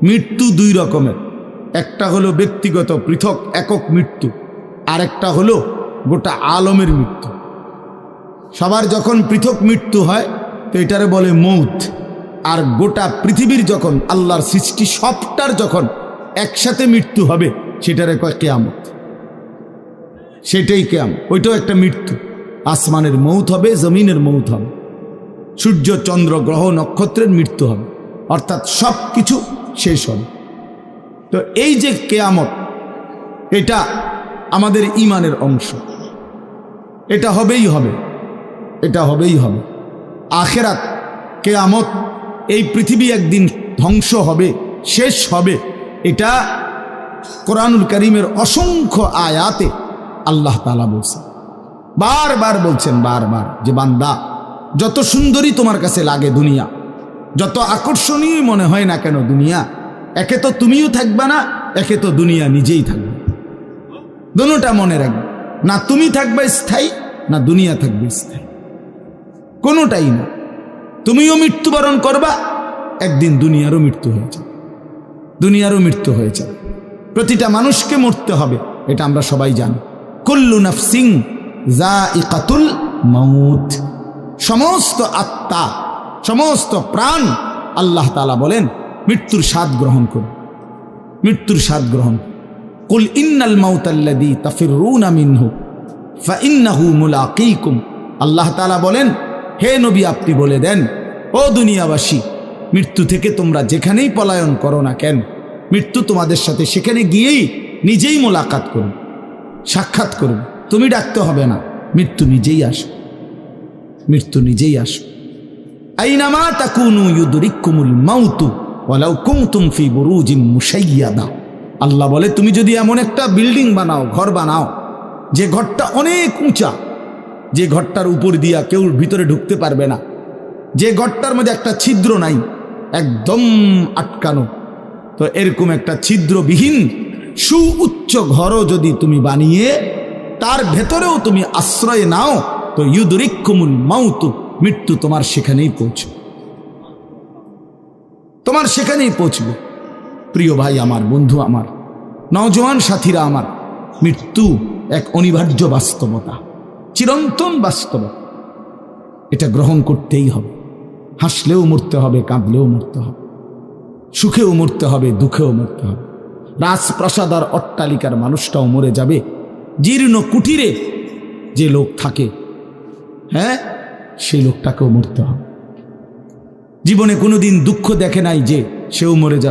মৃত্যু দুই রকমের, একটা হলো ব্যক্তিগত পৃথক একক মৃত্যু, আর একটা হলো গোটা আলমের মৃত্যু। সবার যখন পৃথক মৃত্যু হয় তো এটারে বলে মৌত, আর গোটা পৃথিবীর যখন আল্লাহর সৃষ্টি সবটার যখন একসাথে মৃত্যু হবে সেটারে কয় কিয়ামত। সেটাই কিয়ামত, ওইটাও একটা মৃত্যু। আসমানের মৌত হবে, জমিনের মৌত হবে, সূর্য চন্দ্র গ্রহ নক্ষত্রের মৃত্যু হবে, অর্থাৎ সব কিছু শেষ হবে। তো এই যে কিয়ামত, এটা আমাদের ঈমানের অংশ, এটা হবেই হবে, এটা হবেই হবে। আখিরাত, কিয়ামত, এই পৃথিবী একদিন ধ্বংস হবে, শেষ হবে, এটা কোরআনুল কারীমের অসংখ্য আয়াতে আল্লাহ তাআলা বলছেন, বারবার বলছেন, বারবার, যে বান্দা যত সুন্দরী তোমার কাছে লাগে দুনিয়া, যত আকর্ষণীয় মনে হয় না কেন দুনিয়া, একে তো তুমিও থাকবা না, একে তো দুনিয়া নিজেই থাকবে। দুটোটা মনে রাখবে, না তুমি থাকবে স্থায়ী, না দুনিয়া থাকবে স্থায়ী, কোনোটাই না। তুমিও মৃত্যুবরণ করবা, একদিন দুনিয়ারও মৃত্যু হয়ে যাবে, দুনিয়ারও মৃত্যু হয়ে যাবে। প্রতিটা মানুষকে মরতে হবে, এটা আমরা সবাই জানি। কুল্লু নাফসিন যায়িকাতুল মাউত, সমস্ত আত্মা, সমস্ত প্রাণ, আল্লাহ তাআলা বলেন মৃত্যুর স্বাদ গ্রহণ করুন, মৃত্যুর স্বাদ গ্রহণ। কুল ইন্নাল মাউতাল্লাযী তাফিরুনা মিনহু ফাইন্নাহু মুলাকীকুম, আল্লাহ তাআলা বলেন হে নবী আপনি বলে দেন, ও দুনিয়াবাসী, মৃত্যু থেকে তোমরা যেখানেই পলায়ন করো না কেন, মৃত্যু তোমাদের সাথে সেখানে গিয়েই নিজেই মোলাকাত করুন, সাক্ষাৎ করুন। তুমি ডাকতে হবে না, মৃত্যু নিজেই আসে, মৃত্যু নিজেই আসে। আইনামা তাকুনু ইউদরিকুমুল মাউতু ওয়ালাউ কুনতুম ফি বুরুজিন মুশাইয়াদা, আল্লাহ বলে তুমি যদি এমন একটা বিল্ডিং বানাও, ঘর বানাও, যে ঘরটা অনেক উঁচা, যে ঘরটার উপর দিয়া কেউ ভিতরে ঢুকতে পারবে না, যে ঘরটার মধ্যে একটা ছিদ্র নাই, একদম আটকানো, তো এরকম একটা ছিদ্রবিহীন সুউচ্চ ঘরও যদি তুমি বানিয়ে তার ভেতরেও তুমি আশ্রয় নাও, তো ইউদরিকুমুল মাউতু, মৃত্যু তোমার সেখানেই পৌঁছবে, তোমার সেখানেই পৌঁছবে। প্রিয় ভাই আমার, বন্ধু আমার, নওজোয়ান সাথীরা আমার, মৃত্যু এক অনিবার্য বাস্তবতা, চিরন্তন বাস্তবতা, এটা গ্রহণ করতেই হবে। হাসলেও মরতে হবে, কাঁদলেও মরতে হবে, সুখেও মরতে হবে, দুঃখেও মরতে হবে। রাজপ্রাসাদ আর অট্টালিকার মানুষটাও মরে যাবে, জীর্ণ কুটিরে যে লোক থাকে, হ্যাঁ, সেই লোকটাকেও মরতে হবে। জীবনে কোনোদিন দুঃখ দেখে নাই যে, সেও মরে যাবে।